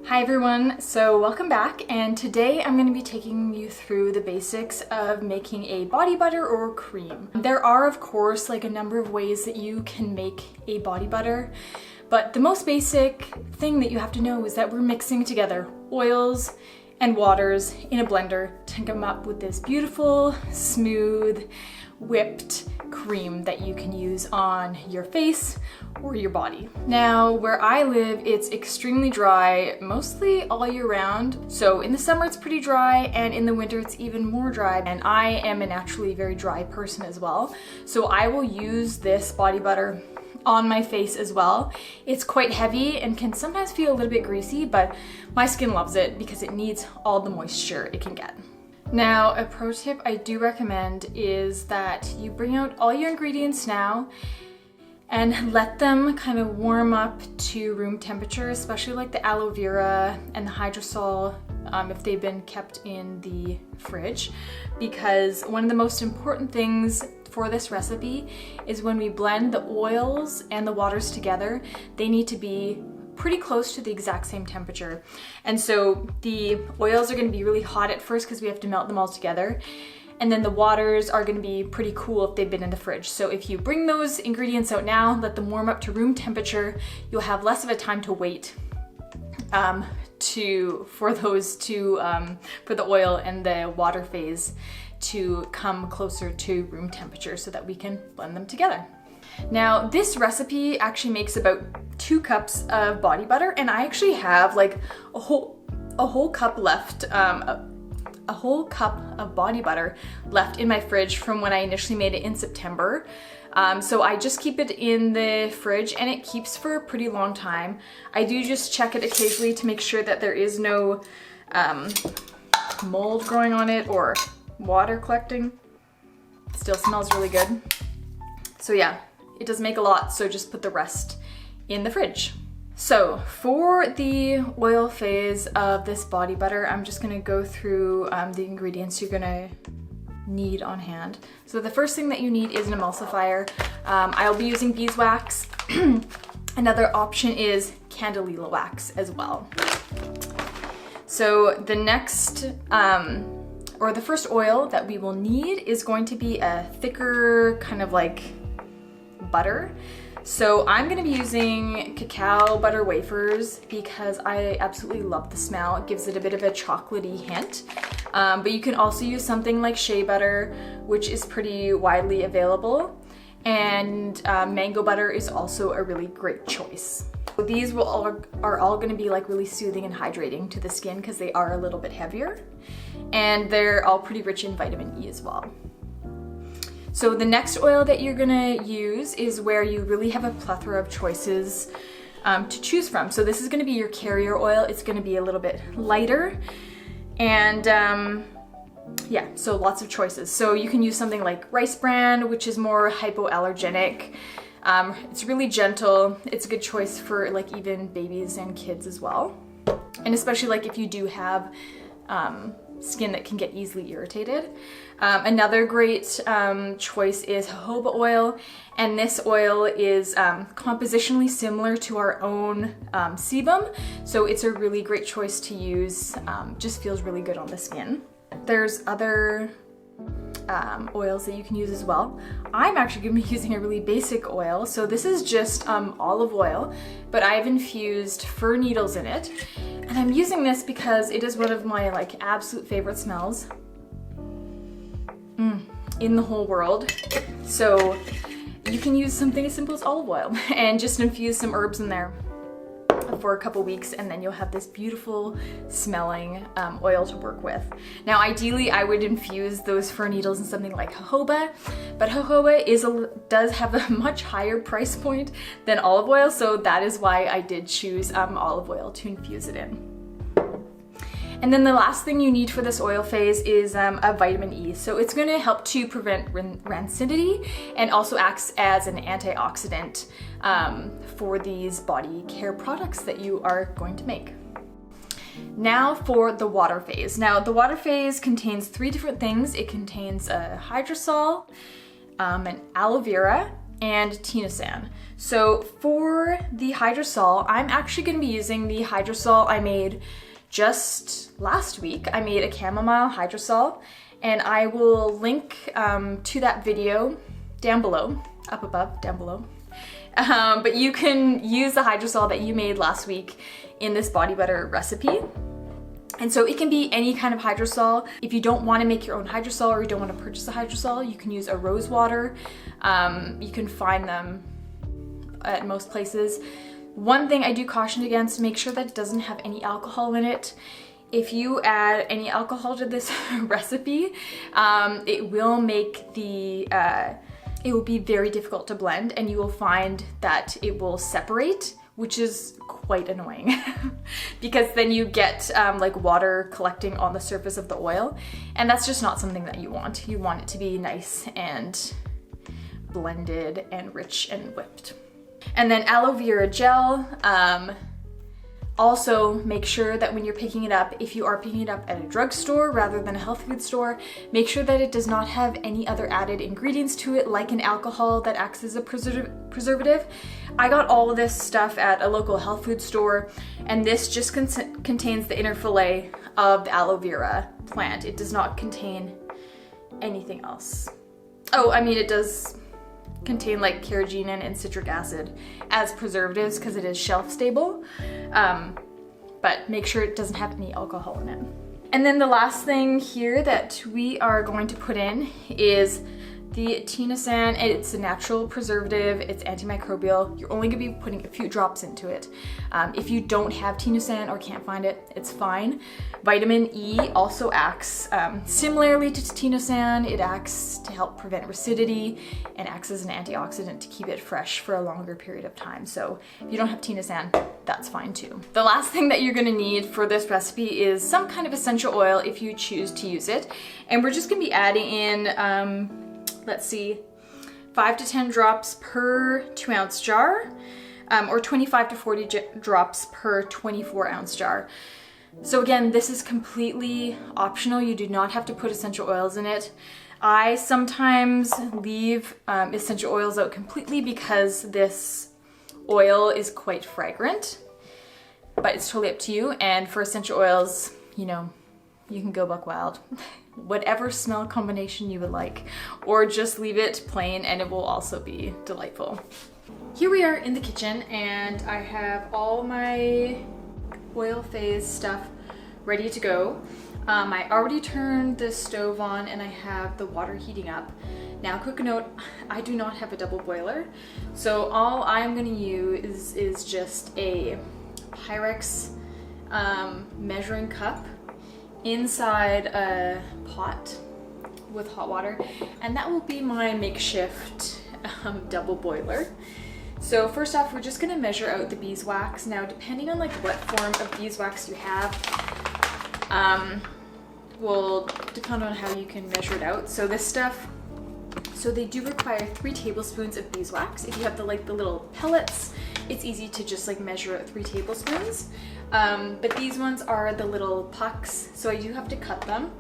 Hi everyone, so welcome back, and today I'm going to be taking you through the basics of making a body butter or cream. There are of course like a number of ways that you can make a body butter, but the most basic thing that you have to know is that we're mixing together oils and waters in a blender to come up with this beautiful, smooth, whipped cream that you can use on your face or your body. Now, where I live, it's extremely dry mostly all year round. So in the summer it's pretty dry, and in the winter it's even more dry. And I am a naturally very dry person as well. So I will use this body butter on my face as well. It's quite heavy and can sometimes feel a little bit greasy, but my skin loves it because it needs all the moisture it can get. Now, a pro tip I do recommend is that you bring out all your ingredients now and let them kind of warm up to room temperature, especially like the aloe vera and the hydrosol if they've been kept in the fridge, because one of the most important things for this recipe is when we blend the oils and the waters together, they need to be pretty close to the exact same temperature. And so the oils are going to be really hot at first because we have to melt them all together. And then the waters are going to be pretty cool if they've been in the fridge. So if you bring those ingredients out now, let them warm up to room temperature, you'll have less of a time to wait for the oil and the water phase to come closer to room temperature so that we can blend them together. Now, this recipe actually makes about 2 cups of body butter, and I actually have like a whole cup left, a whole cup of body butter left in my fridge from when I initially made it in September. So I just keep it in the fridge and it keeps for a pretty long time. I do just check it occasionally to make sure that there is no mold growing on it or water collecting. It still smells really good. So yeah, it does make a lot, so just put the rest in the fridge. So for the oil phase of this body butter, I'm just gonna go through the ingredients you're gonna need on hand. So the first thing that you need is an emulsifier. I'll be using beeswax. Another option is candelilla wax as well. So the next, or the first oil that we will need is going to be a thicker kind of like butter. So I'm going to be using cacao butter wafers because I absolutely love the smell. It gives it a bit of a chocolatey hint. But you can also use something like shea butter, which is pretty widely available. And mango butter is also a really great choice. So these are all going to be like really soothing and hydrating to the skin because they are a little bit heavier. And they're all pretty rich in vitamin E as well. So the next oil that you're gonna use is where you really have a plethora of choices to choose from. So this is gonna be your carrier oil. It's gonna be a little bit lighter, and yeah, so lots of choices. So you can use something like rice bran, which is more hypoallergenic. It's really gentle. It's a good choice for like even babies and kids as well. And especially like if you do have skin that can get easily irritated. Another great choice is jojoba oil, and this oil is compositionally similar to our own sebum, so it's a really great choice to use. Just feels really good on the skin. There's other oils that you can use as well. I'm actually going to be using a really basic oil, so this is just olive oil, but I've infused fir needles in it, and I'm using this because it is one of my like absolute favorite smells in the whole world. So you can use something as simple as olive oil and just infuse some herbs in there for a couple weeks, and then you'll have this beautiful smelling oil to work with. Now ideally I would infuse those fir needles in something like jojoba, but jojoba does have a much higher price point than olive oil, so that is why I did choose olive oil to infuse it in. And then the last thing you need for this oil phase is a vitamin E. So it's going to help to prevent rancidity and also acts as an antioxidant for these body care products that you are going to make. Now for the water phase. Now the water phase contains 3 different things. It contains a hydrosol, an aloe vera, and Tinosan. So for the hydrosol, I'm actually going to be using the hydrosol I made just last week. I made a chamomile hydrosol, and I will link to that video down below, up above, down below. But you can use the hydrosol that you made last week in this body butter recipe. And so it can be any kind of hydrosol. If you don't want to make your own hydrosol or you don't want to purchase a hydrosol, you can use a rosewater. You can find them at most places. One thing I do caution against, make sure that it doesn't have any alcohol in it. If you add any alcohol to this recipe, it will make the, it will be very difficult to blend, and you will find that it will separate, which is quite annoying because then you get like water collecting on the surface of the oil, and that's just not something that you want. You want it to be nice and blended and rich and whipped. And then aloe vera gel. Also, make sure that when you're picking it up, if you are picking it up at a drugstore rather than a health food store, make sure that it does not have any other added ingredients to it, like an alcohol that acts as a preservative. I got all of this stuff at a local health food store, and this just contains the inner fillet of the aloe vera plant. It does not contain anything else. Oh, I mean, it does contain like carrageenan and citric acid as preservatives because it is shelf stable, but make sure it doesn't have any alcohol in it. And then the last thing here that we are going to put in is the Tinosan. It's a natural preservative, it's antimicrobial. You're only gonna be putting a few drops into it. If you don't have Tinosan or can't find it, it's fine. Vitamin E also acts similarly to Tinosan. It acts to help prevent acidity and acts as an antioxidant to keep it fresh for a longer period of time. So if you don't have Tinosan, that's fine too. The last thing that you're gonna need for this recipe is some kind of essential oil if you choose to use it. And we're just gonna be adding in, let's see, 5 to 10 drops per 2-ounce jar, or 25 to 40 drops per 24-ounce jar. So again, this is completely optional. You do not have to put essential oils in it. I sometimes leave essential oils out completely because this oil is quite fragrant, but it's totally up to you. And for essential oils, you know, you can go buck wild. Whatever smell combination you would like, or just leave it plain and it will also be delightful. Here we are in the kitchen, and I have all my oil phase stuff ready to go. I already turned the stove on and I have the water heating up. Now, quick note, I do not have a double boiler, so all I'm gonna use is just a Pyrex measuring cup inside a pot with hot water, and that will be my makeshift double boiler. So first off, we're just gonna measure out the beeswax. Now, depending on like what form of beeswax you have, will depend on how you can measure it out. So this stuff, so they do require 3 tablespoons of beeswax. If you have the little pellets, it's easy to just like measure out 3 tablespoons. But these ones are the little pucks, so I do have to cut them.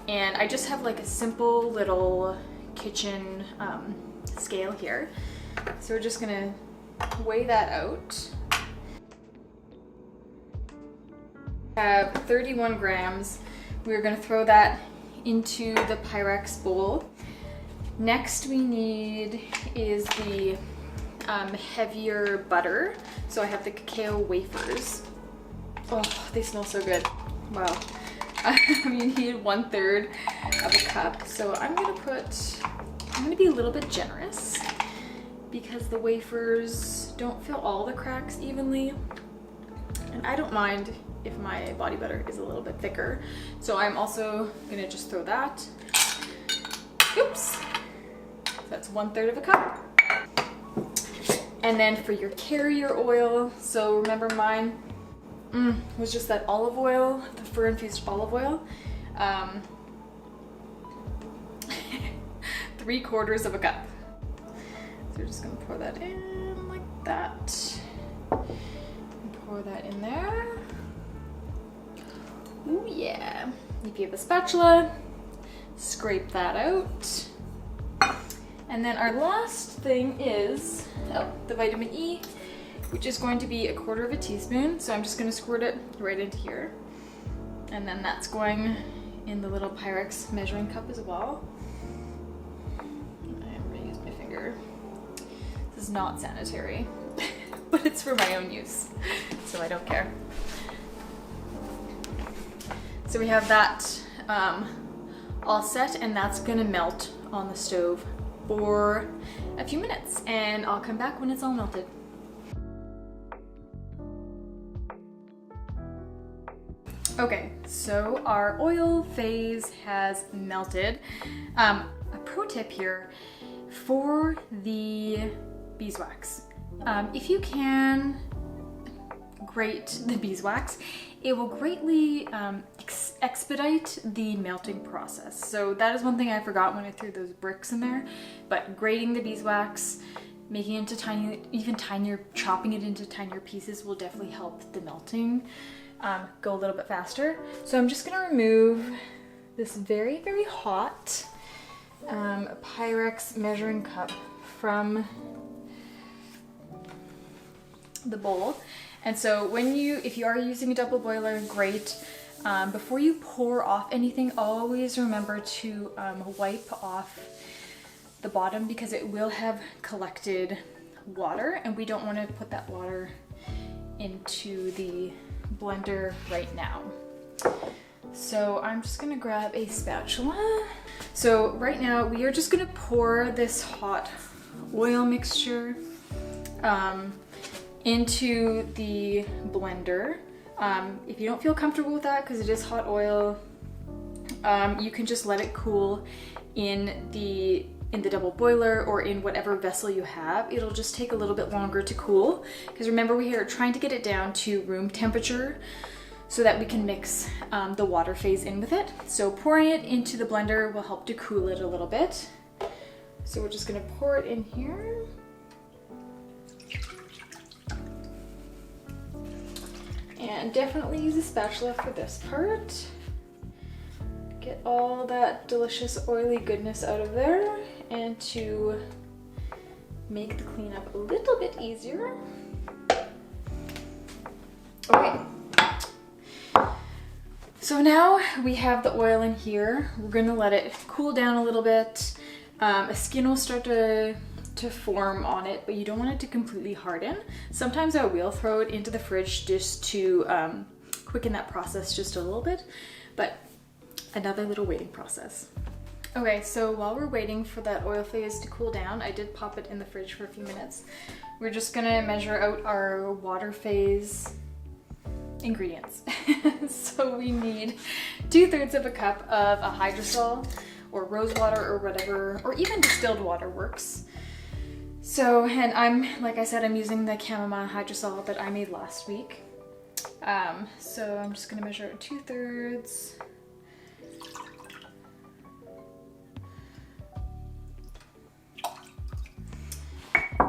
And I just have like a simple little kitchen scale here. So we're just gonna weigh that out. I have 31 grams. We're gonna throw that into the Pyrex bowl. Next we need is the heavier butter. So I have the cacao wafers. Oh, they smell so good. Wow. You need 1/3 of a cup. So I'm gonna be a little bit generous because the wafers don't fill all the cracks evenly. And I don't mind if my body butter is a little bit thicker. So I'm also gonna just throw that. Oops. So that's 1/3 of a cup. And then for your carrier oil, so remember mine was just that olive oil, the fir infused olive oil. 3/4 of a cup. So we're just gonna pour that in like that. And pour that in there. Ooh yeah. If you have a spatula, scrape that out. And then our last thing is the vitamin E, which is going to be 1/4 teaspoon. So I'm just going to squirt it right into here. And then that's going in the little Pyrex measuring cup as well. I'm going to use my finger. This is not sanitary, but it's for my own use, so I don't care. So we have that all set, and that's gonna melt on the stove for a few minutes, and I'll come back when it's all melted. Okay, so our oil phase has melted. A pro tip here for the beeswax. If you can grate the beeswax, it will greatly expedite the melting process. So that is one thing I forgot when I threw those bricks in there, but grating the beeswax, making it into tiny, even tinier, chopping it into tinier pieces will definitely help the melting go a little bit faster. So I'm just gonna remove this very, very hot Pyrex measuring cup from the bowl. And so if you are using a double boiler, great. Before you pour off anything, always remember to wipe off the bottom, because it will have collected water, and we don't want to put that water into the blender right now. So I'm just gonna grab a spatula. So right now we are just gonna pour this hot oil mixture into the blender. If you don't feel comfortable with that, because it is hot oil, you can just let it cool in the double boiler or in whatever vessel you have. It'll just take a little bit longer to cool, because remember, we are trying to get it down to room temperature so that we can mix the water phase in with it. So pouring it into the blender will help to cool it a little bit. So we're just gonna pour it in here. And definitely use a spatula for this part. Get all that delicious oily goodness out of there, and to make the cleanup a little bit easier. Okay. So now we have the oil in here. We're gonna let it cool down a little bit. A skin will start to form on it, but you don't want it to completely harden. Sometimes I will throw it into the fridge just to quicken that process just a little bit, but another little waiting process. Okay, so while we're waiting for that oil phase to cool down, I did pop it in the fridge for a few minutes. We're just gonna measure out our water phase ingredients. So we need 2/3 of a cup of a hydrosol or rosewater or whatever, or even distilled water works. So, and like I said, I'm using the chamomile hydrosol that I made last week. So I'm just gonna measure 2/3.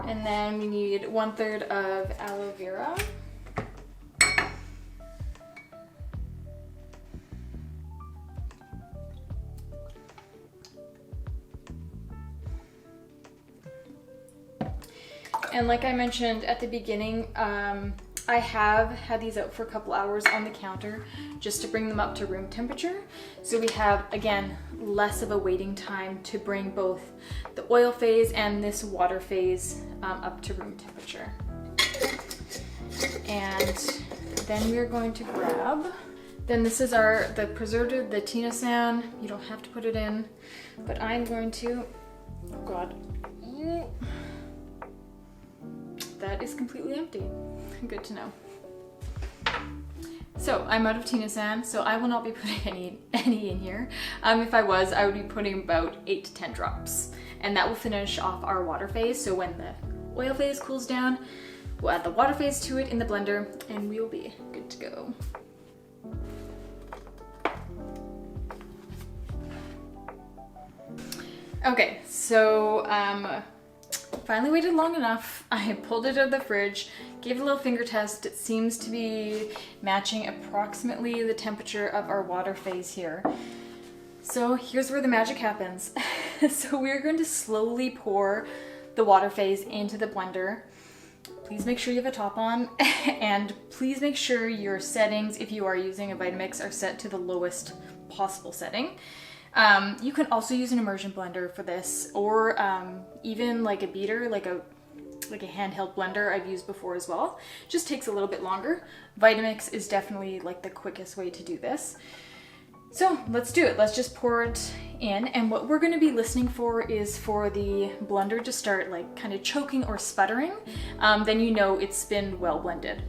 And then we need 1/3 of aloe vera. And like I mentioned at the beginning, I have had these out for a couple hours on the counter just to bring them up to room temperature. So we have, again, less of a waiting time to bring both the oil phase and this water phase up to room temperature. And then we're going to grab, then this is the preservative, the Tinosan. You don't have to put it in, but I'm going to, oh God. That is completely empty. Good to know. So I'm out of Tinosan, so I will not be putting any in here. If I was, I would be putting about 8 to 10 drops, and that will finish off our water phase. So when the oil phase cools down, we'll add the water phase to it in the blender, and we will be good to go. Okay, so finally waited long enough. I pulled it out of the fridge, gave it a little finger test. It seems to be matching approximately the temperature of our water phase here. So here's where the magic happens. So we're going to slowly pour the water phase into the blender. Please make sure you have a top on, and please make sure your settings, if you are using a Vitamix, are set to the lowest possible setting. You can also use an immersion blender for this, or even like a beater, like a handheld blender I've used before as well. Just takes a little bit longer. Vitamix is definitely like the quickest way to do this. So let's do it. Let's just pour it in. And what we're going to be listening for is for the blender to start like kind of choking or sputtering. Then you know it's been well blended.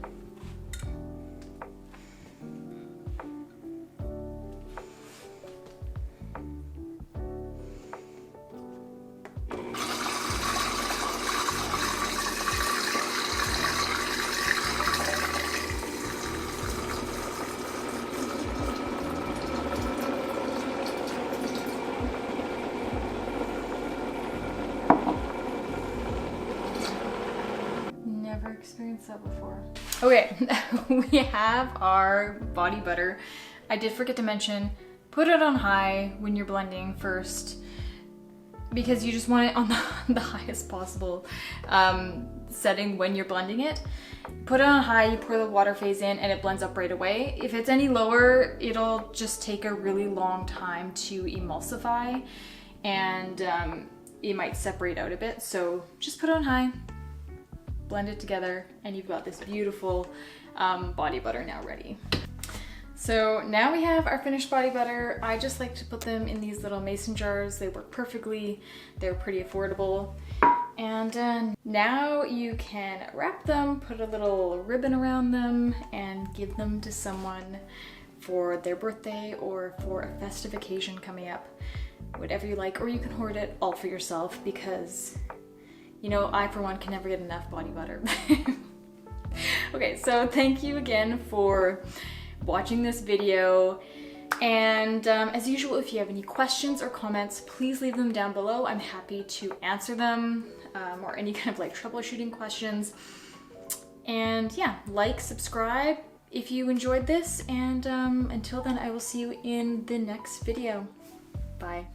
Experienced that before. Okay, we have our body butter. I did forget to mention, put it on high when you're blending first, because you just want it on the highest possible setting when you're blending it. Put it on high, you pour the water phase in, and it blends up right away. If it's any lower, it'll just take a really long time to emulsify, and it might separate out a bit. So just put it on high, blend it together, and you've got this beautiful body butter now ready. So now we have our finished body butter. I just like to put them in these little mason jars. They work perfectly. They're pretty affordable. And now you can wrap them, put a little ribbon around them, and give them to someone for their birthday or for a festive occasion coming up. Whatever you like, or you can hoard it all for yourself, because you know, I for one can never get enough body butter. Okay, so thank you again for watching this video. And as usual, if you have any questions or comments, please leave them down below. I'm happy to answer them, or any kind of like troubleshooting questions. And yeah, like, subscribe if you enjoyed this. And until then, I will see you in the next video. Bye.